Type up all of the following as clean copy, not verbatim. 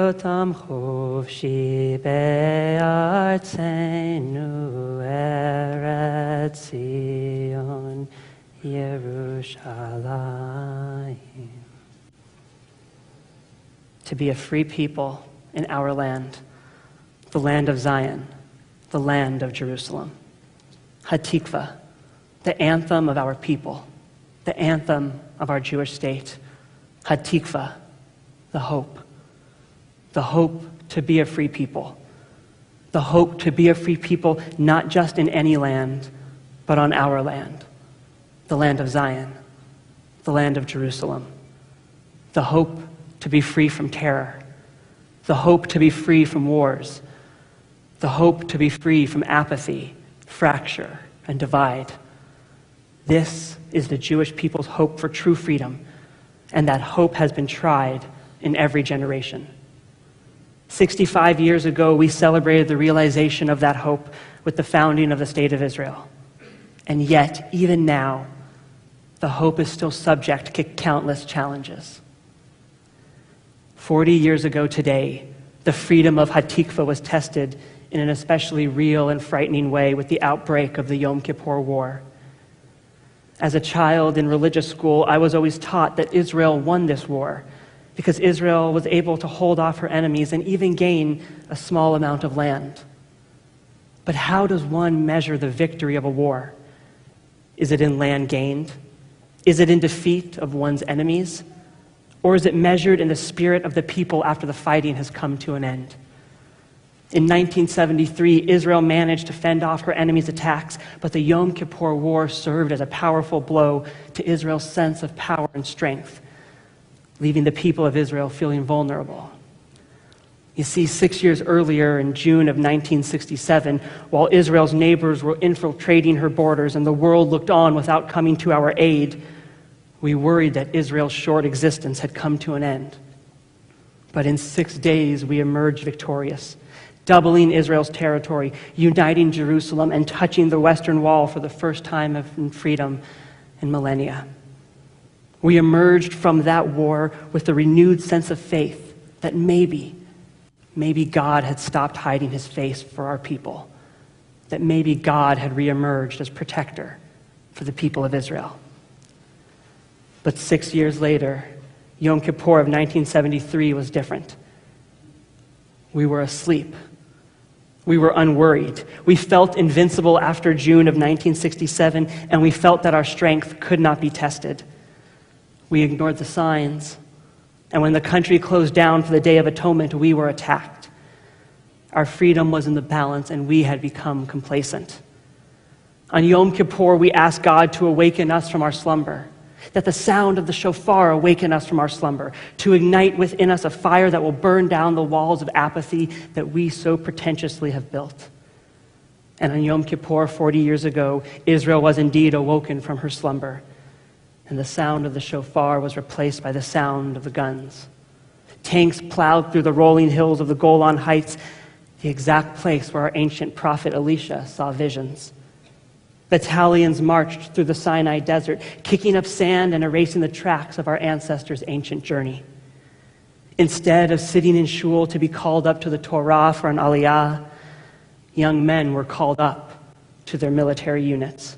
אותם חופשי בארצנו ארץ ציון Yerushalayim. To be a free people in our land, the land of Zion, the land of Jerusalem. Hatikva, the anthem of our people, the anthem of our Jewish state. Hatikva, the hope to be a free people, the hope to be a free people not just in any land, but on our land, the land of Zion, the land of Jerusalem, the hope to be free from terror, the hope to be free from wars, the hope to be free from apathy, fracture, and divide. This is the Jewish people's hope for true freedom, and that hope has been tried in every generation. 65 years ago, we celebrated the realization of that hope with the founding of the State of Israel. And yet, even now, the hope is still subject to countless challenges. 40 years ago today, the freedom of Hatikva was tested in an especially real and frightening way with the outbreak of the Yom Kippur War. As a child in religious school, I was always taught that Israel won this war because Israel was able to hold off her enemies and even gain a small amount of land. But how does one measure the victory of a war? Is it in land gained? Is it in defeat of one's enemies? Or is it measured in the spirit of the people after the fighting has come to an end? In 1973, Israel managed to fend off her enemies' attacks, but the Yom Kippur War served as a powerful blow to Israel's sense of power and strength, leaving the people of Israel feeling vulnerable. You see, 6 years earlier, in June of 1967, while Israel's neighbors were infiltrating her borders and the world looked on without coming to our aid, we worried that Israel's short existence had come to an end. But in 6 days, we emerged victorious, doubling Israel's territory, uniting Jerusalem, and touching the Western Wall for the first time in freedom in millennia. We emerged from that war with a renewed sense of faith that maybe God had stopped hiding his face for our people, that maybe God had reemerged as protector for the people of Israel. But 6 years later, Yom Kippur of 1973 was different. We were asleep. We were unworried. We felt invincible after June of 1967, and we felt that our strength could not be tested. We ignored the signs, and when the country closed down for the Day of Atonement, we were attacked. Our freedom was in the balance, and we had become complacent. On Yom Kippur, we asked God to awaken us from our slumber, that the sound of the shofar awaken us from our slumber, to ignite within us a fire that will burn down the walls of apathy that we so pretentiously have built. And on Yom Kippur, 40 years ago, Israel was indeed awoken from her slumber, and the sound of the shofar was replaced by the sound of the guns. Tanks plowed through the rolling hills of the Golan Heights, the exact place where our ancient prophet Elisha saw visions. Battalions marched through the Sinai desert, kicking up sand and erasing the tracks of our ancestors' ancient journey. Instead of sitting in shul to be called up to the Torah for an aliyah, young men were called up to their military units.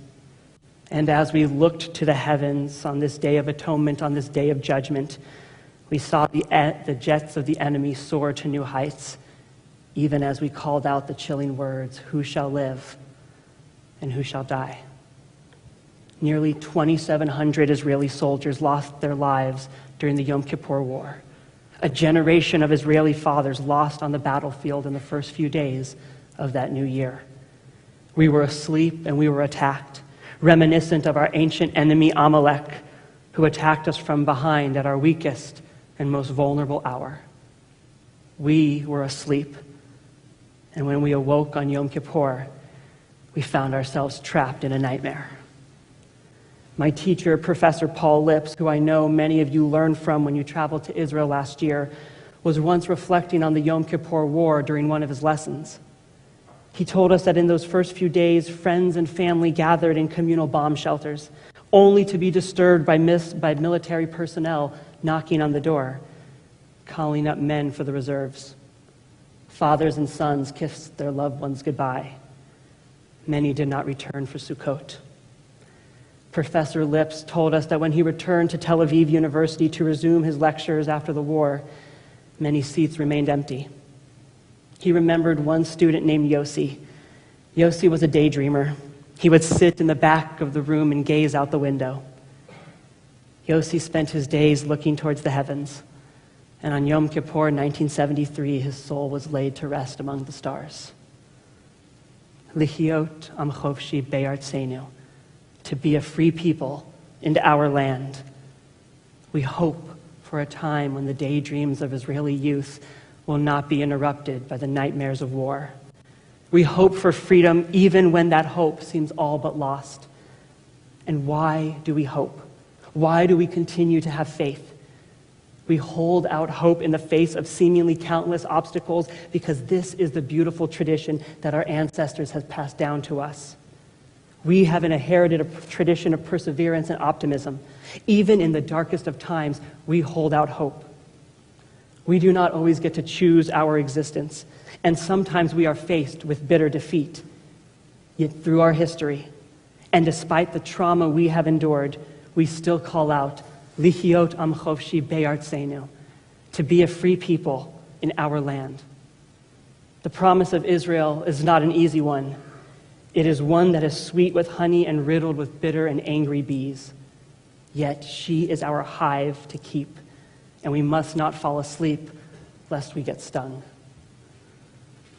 And as we looked to the heavens on this Day of Atonement, on this Day of Judgment, we saw the jets of the enemy soar to new heights, even as we called out the chilling words, "Who shall live and who shall die?" Nearly 2,700 Israeli soldiers lost their lives during the Yom Kippur War. A generation of Israeli fathers lost on the battlefield in the first few days of that new year. We were asleep and we were attacked, reminiscent of our ancient enemy Amalek, who attacked us from behind at our weakest and most vulnerable hour. We were asleep, and when we awoke on Yom Kippur, we found ourselves trapped in a nightmare. My teacher, Professor Paul Lips, who I know many of you learned from when you traveled to Israel last year, was once reflecting on the Yom Kippur War during one of his lessons. He told us that in those first few days, friends and family gathered in communal bomb shelters, only to be disturbed by military personnel knocking on the door. calling up men for the reserves. Fathers and sons kissed their loved ones goodbye. Many did not return for Sukkot. Professor Lips told us that when he returned to Tel Aviv University to resume his lectures after the war, many seats remained empty. He remembered one student named Yossi. Yossi was a daydreamer. He would sit in the back of the room and gaze out the window. Yossi spent his days looking towards the heavens, and on Yom Kippur 1973, his soul was laid to rest among the stars. Lihiot am chofshi be'artzeinu, to be a free people in our land. We hope for a time when the daydreams of Israeli youth will not be interrupted by the nightmares of war. We hope for freedom even when that hope seems all but lost. And why do we hope? Why do we continue to have faith? We hold out hope in the face of seemingly countless obstacles because this is the beautiful tradition that our ancestors have passed down to us. We have inherited a tradition of perseverance and optimism. Even in the darkest of times, we hold out hope. We do not always get to choose our existence, and sometimes we are faced with bitter defeat. Yet through our history, and despite the trauma we have endured, we still call out, Lihiot am chofshi be'artzeinu, to be a free people in our land. The promise of Israel is not an easy one. It is one that is sweet with honey and riddled with bitter and angry bees. Yet she is our hive to keep, and we must not fall asleep lest we get stung.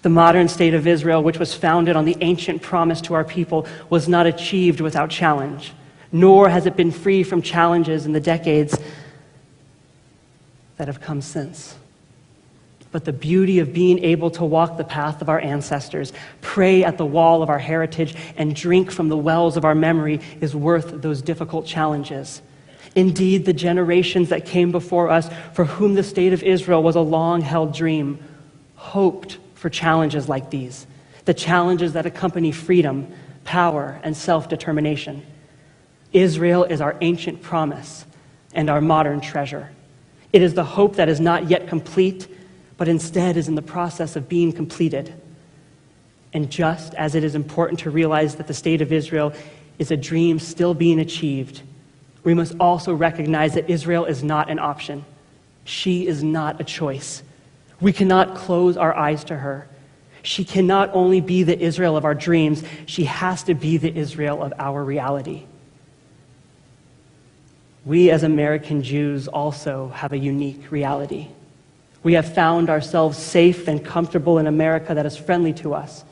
The modern state of Israel, which was founded on the ancient promise to our people, was not achieved without challenge, nor has it been free from challenges in the decades that have come since. But the beauty of being able to walk the path of our ancestors, pray at the wall of our heritage, and drink from the wells of our memory is worth those difficult challenges. Indeed, the generations that came before us, for whom the state of Israel was a long-held dream, hoped for challenges like these, the challenges that accompany freedom, power, and self-determination. Israel is our ancient promise and our modern treasure. It is the hope that is not yet complete, but instead is in the process of being completed. And just as it is important to realize that the state of Israel is a dream still being achieved, we must also recognize that Israel is not an option. She is not a choice. We cannot close our eyes to her. She cannot only be the Israel of our dreams, she has to be the Israel of our reality. We as American Jews also have a unique reality. We have found ourselves safe and comfortable in America that is friendly to us,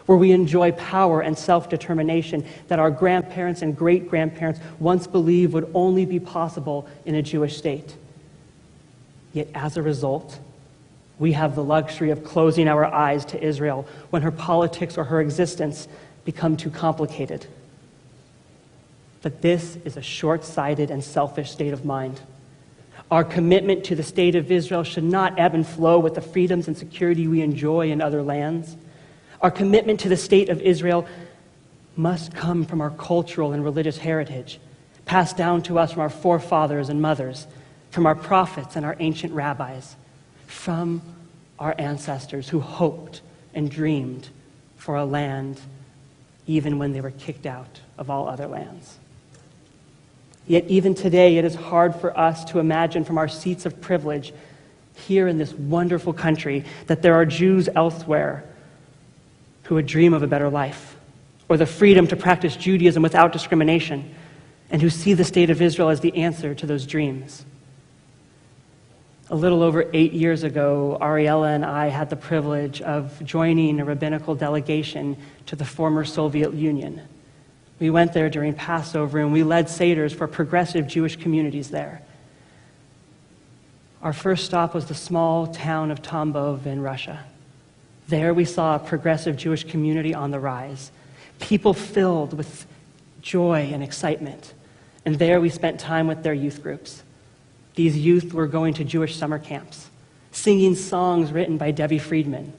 where we enjoy power and self-determination that our grandparents and great-grandparents once believed would only be possible in a Jewish state. Yet as a result, we have the luxury of closing our eyes to Israel when her politics or her existence become too complicated. But this is a short-sighted and selfish state of mind. Our commitment to the state of Israel should not ebb and flow with the freedoms and security we enjoy in other lands. Our commitment to the state of Israel must come from our cultural and religious heritage, passed down to us from our forefathers and mothers, from our prophets and our ancient rabbis, from our ancestors who hoped and dreamed for a land even when they were kicked out of all other lands. Yet even today, it is hard for us to imagine from our seats of privilege here in this wonderful country that there are Jews elsewhere who would dream of a better life, or the freedom to practice Judaism without discrimination, and who see the state of Israel as the answer to those dreams. A little over 8 years ago, Ariella and I had the privilege of joining a rabbinical delegation to the former Soviet Union. We went there during Passover, and we led seders for progressive Jewish communities there. Our first stop was the small town of Tambov in Russia. There we saw a progressive Jewish community on the rise, people filled with joy and excitement. And there we spent time with their youth groups. These youth were going to Jewish summer camps, singing songs written by Debbie Friedman.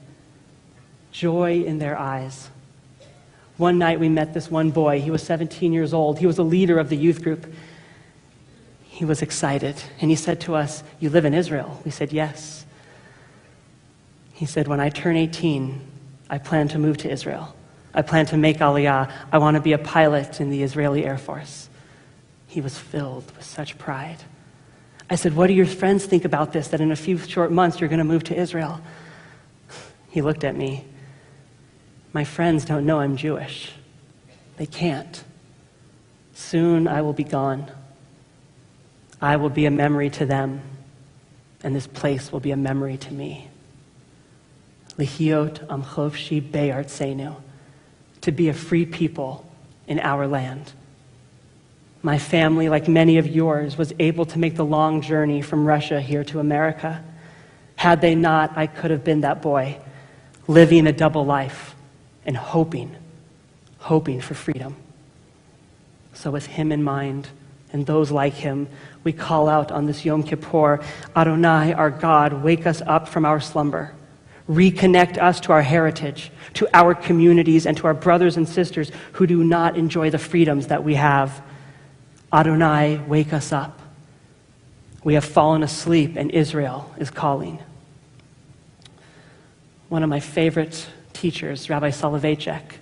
Joy in their eyes. One night we met this one boy. He was 17 years old. He was a leader of the youth group. He was excited, and he said to us, "You live in Israel?" We said, "Yes." He said, "When I turn 18, I plan to move to Israel. I plan to make Aliyah. I want to be a pilot in the Israeli Air Force." He was filled with such pride. I said, "What do your friends think about this, that in a few short months you're going to move to Israel?" He looked at me. "My friends don't know I'm Jewish. They can't. Soon I will be gone. I will be a memory to them, and this place will be a memory to me. Lihiot am chofshi be'artzenu, to be a free people in our land. My family, like many of yours, was able to make the long journey from Russia here to America. Had they not, I could have been that boy, living a double life and hoping for freedom." So with him in mind and those like him, we call out on this Yom Kippur, "Adonai, our God, wake us up from our slumber. Reconnect us to our heritage, to our communities, and to our brothers and sisters who do not enjoy the freedoms that we have. Adonai, wake us up. We have fallen asleep, and Israel is calling." One of my favorite teachers, Rabbi Soloveitchik,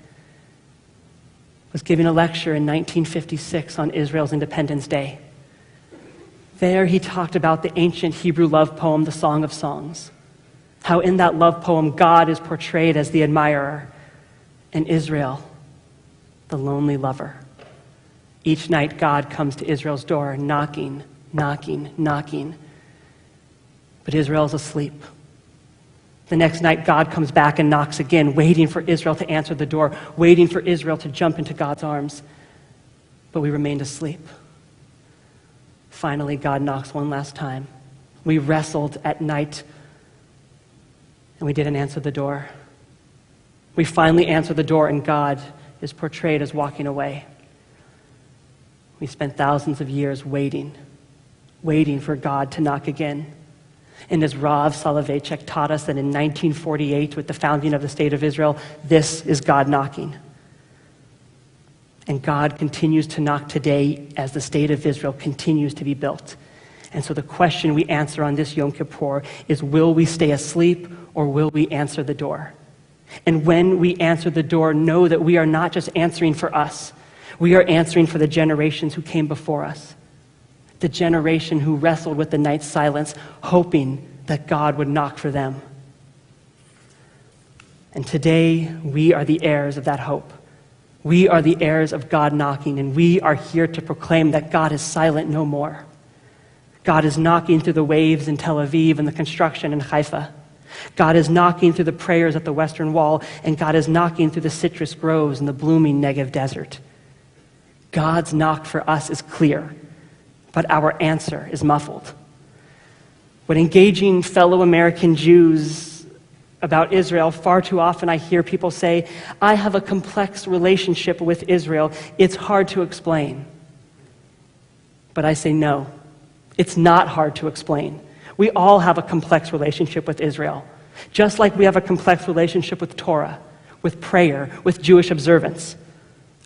was giving a lecture in 1956 on Israel's Independence Day. There he talked about the ancient Hebrew love poem, the Song of Songs, how in that love poem God is portrayed as the admirer and Israel, the lonely lover. Each night God comes to Israel's door, knocking, knocking, knocking. But Israel's asleep. The next night, God comes back and knocks again, waiting for Israel to answer the door, waiting for Israel to jump into God's arms. But we remained asleep. Finally, God knocks one last time. We wrestled at night, and we didn't answer the door. We finally answer the door, and God is portrayed as walking away. We spent thousands of years waiting for God to knock again. And as Rav Soloveitchik taught us that in 1948, with the founding of the State of Israel, this is God knocking. And God continues to knock today as the State of Israel continues to be built. And so the question we answer on this Yom Kippur is, will we stay asleep or will we answer the door? And when we answer the door, know that we are not just answering for us. We are answering for the generations who came before us. The generation who wrestled with the night's silence, hoping that God would knock for them. And today, we are the heirs of that hope. We are the heirs of God knocking, and we are here to proclaim that God is silent no more. God is knocking through the waves in Tel Aviv and the construction in Haifa. God is knocking through the prayers at the Western Wall, and God is knocking through the citrus groves in the blooming Negev desert. God's knock for us is clear, but our answer is muffled. When engaging fellow American Jews about Israel, far too often I hear people say, "I have a complex relationship with Israel. It's hard to explain." But I say no, it's not hard to explain. We all have a complex relationship with Israel, just like we have a complex relationship with Torah, with prayer, with Jewish observance.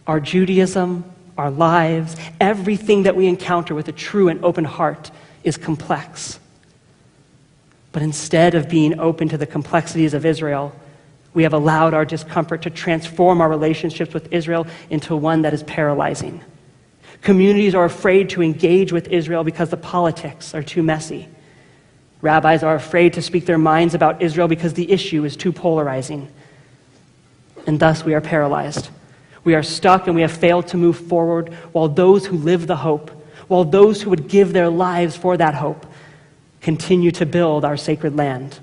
Our Judaism, our lives, everything that we encounter with a true and open heart is complex. But instead of being open to the complexities of Israel, we have allowed our discomfort to transform our relationships with Israel into one that is paralyzing. Communities are afraid to engage with Israel because the politics are too messy. Rabbis are afraid to speak their minds about Israel because the issue is too polarizing. And thus we are paralyzed. We are stuck and we have failed to move forward, while those who live the hope, while those who would give their lives for that hope, continue to build our sacred land.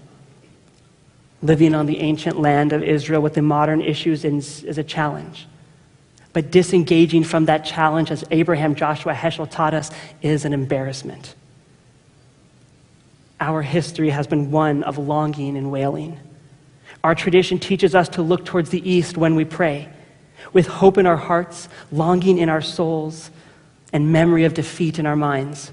Living on the ancient land of Israel with the modern issues is a challenge. But disengaging from that challenge, as Abraham Joshua Heschel taught us, is an embarrassment. Our history has been one of longing and wailing. Our tradition teaches us to look towards the east when we pray, with hope in our hearts, longing in our souls, and memory of defeat in our minds.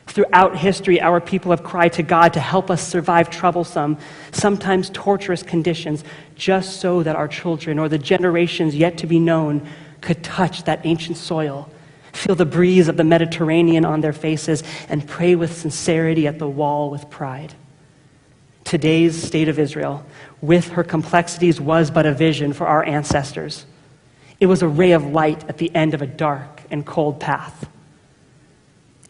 Throughout history, our people have cried to God to help us survive troublesome, sometimes torturous conditions, just so that our children or the generations yet to be known could touch that ancient soil, feel the breeze of the Mediterranean on their faces, and pray with sincerity at the wall with pride. Today's state of Israel, with her complexities, was but a vision for our ancestors. It was a ray of light at the end of a dark and cold path.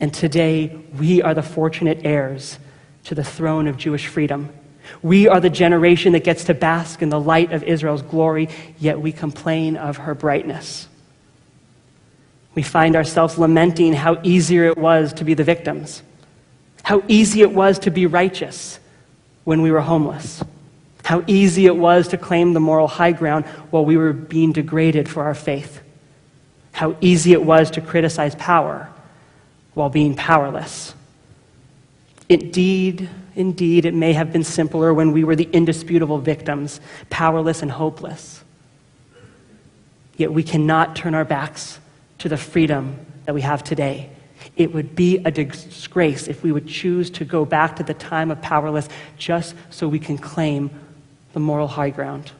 And today, we are the fortunate heirs to the throne of Jewish freedom. We are the generation that gets to bask in the light of Israel's glory, yet we complain of her brightness. We find ourselves lamenting how easier it was to be the victims, how easy it was to be righteous when we were homeless, how easy it was to claim the moral high ground while we were being degraded for our faith, how easy it was to criticize power while being powerless. Indeed, it may have been simpler when we were the indisputable victims, powerless and hopeless. Yet we cannot turn our backs to the freedom that we have today. It would be a disgrace if we would choose to go back to the time of powerless just so we can claim the moral high ground.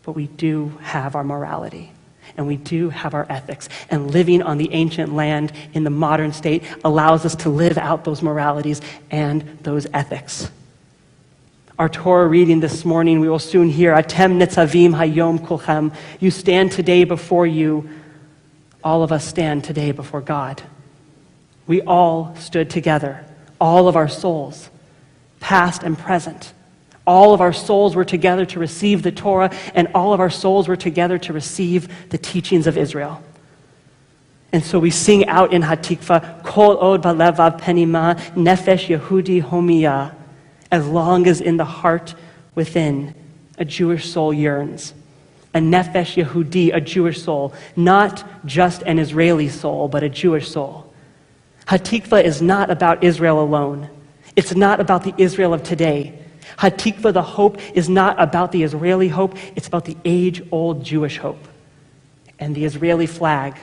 But we do have our morality, and we do have our ethics, and living on the ancient land in the modern state allows us to live out those moralities and those ethics. Our Torah reading this morning, we will soon hear, Atem nitzavim hayom kulchem. You stand today before you. All of us stand today before God. We all stood together, all of our souls, past and present. All of our souls were together to receive the Torah, and all of our souls were together to receive the teachings of Israel. And so we sing out in Hatikva, Kol od balevav penima nefesh Yehudi homiyah. As long as in the heart within a Jewish soul yearns. A nefesh Yehudi, a Jewish soul, not just an Israeli soul, but a Jewish soul. Hatikva is not about Israel alone. It's not about the Israel of today. Hatikva, the hope, is not about the Israeli hope. It's about the age-old Jewish hope. And the Israeli flag,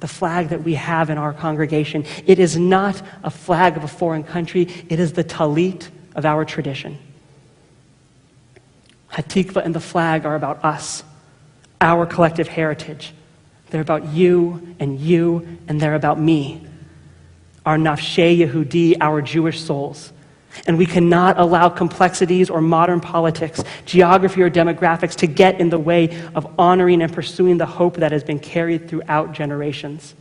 the flag that we have in our congregation, it is not a flag of a foreign country. It is the talit of our tradition. Hatikva and the flag are about us, our collective heritage. They're about you, and they're about me. Our nafshei Yehudi, our Jewish souls. And we cannot allow complexities or modern politics, geography or demographics to get in the way of honoring and pursuing the hope that has been carried throughout generations.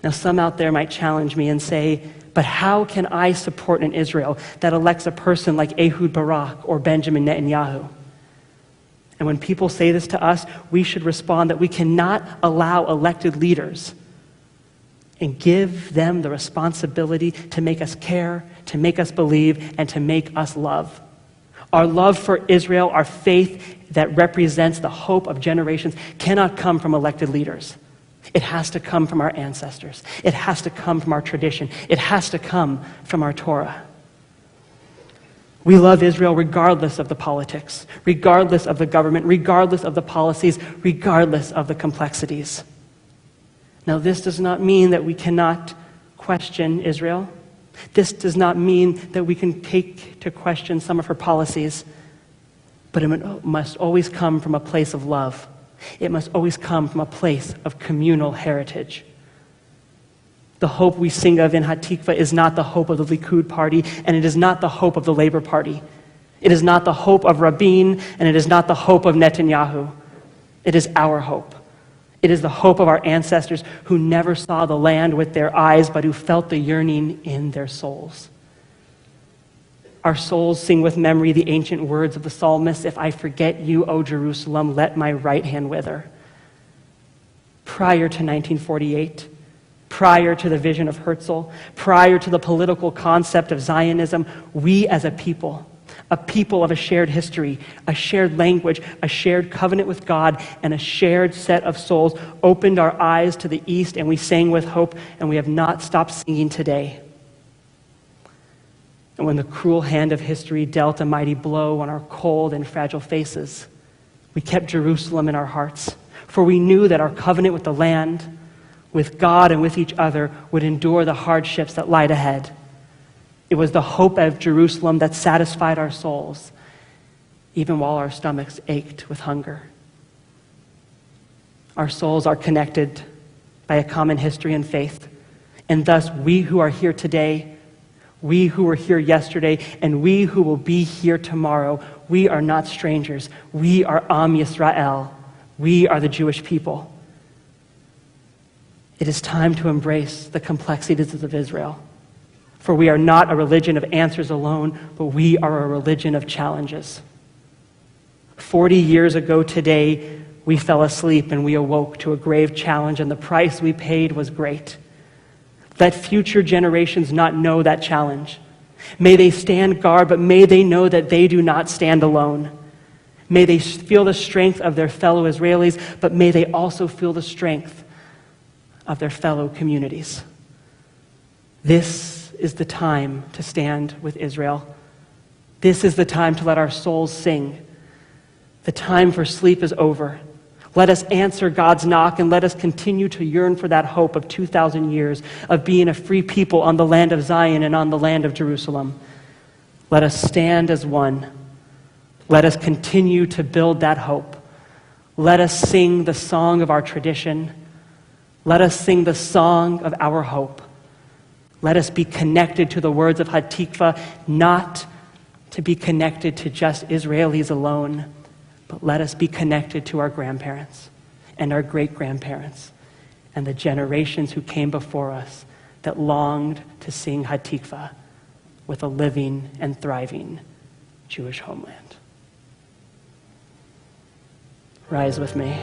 Now, some out there might challenge me and say, but how can I support an Israel that elects a person like Ehud Barak or Benjamin Netanyahu? And when people say this to us, we should respond that we cannot allow elected leaders and give them the responsibility to make us care, to make us believe, and to make us love. Our love for Israel, our faith that represents the hope of generations, cannot come from elected leaders. It has to come from our ancestors. It has to come from our tradition. It has to come from our Torah. We love Israel regardless of the politics, regardless of the government, regardless of the policies, regardless of the complexities. Now, this does not mean that we cannot question Israel. This does not mean that we can take to question some of her policies, but it must always come from a place of love. It must always come from a place of communal heritage. The hope we sing of in Hatikva is not the hope of the Likud party, and it is not the hope of the Labor Party. It is not the hope of Rabin, and it is not the hope of Netanyahu. It is our hope. It is the hope of our ancestors who never saw the land with their eyes, but who felt the yearning in their souls. Our souls sing with memory the ancient words of the psalmist, if I forget you, O Jerusalem, let my right hand wither. Prior to 1948, prior to the vision of Herzl, prior to the political concept of Zionism, we as a people of a shared history, a shared language, a shared covenant with God, and a shared set of souls, opened our eyes to the east, and we sang with hope, and we have not stopped singing today. And when the cruel hand of history dealt a mighty blow on our cold and fragile faces, we kept Jerusalem in our hearts, for we knew that our covenant with the land, with God and with each other, would endure the hardships that lied ahead. It was the hope of Jerusalem that satisfied our souls, even while our stomachs ached with hunger. Our souls are connected by a common history and faith. And thus, we who are here today, we who were here yesterday, and we who will be here tomorrow, we are not strangers. We are Am Yisrael. We are the Jewish people. It is time to embrace the complexities of Israel. For we are not a religion of answers alone, but we are a religion of challenges. 40 years ago today, we fell asleep and we awoke to a grave challenge, and the price we paid was great. Let future generations not know that challenge. May they stand guard, but may they know that they do not stand alone. May they feel the strength of their fellow Israelis, but may they also feel the strength of their fellow communities. This is the time to stand with Israel. This is the time to let our souls sing. The time for sleep is over. Let us answer God's knock, and let us continue to yearn for that hope of 2,000 years of being a free people on the land of Zion and on the land of Jerusalem. Let us stand as one. Let us continue to build that hope. Let us sing the song of our tradition. Let us sing the song of our hope. Let us be connected to the words of Hatikva, not to be connected to just Israelis alone, but let us be connected to our grandparents and our great-grandparents and the generations who came before us that longed to sing Hatikva with a living and thriving Jewish homeland. Rise with me.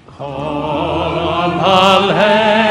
Come, Hallel.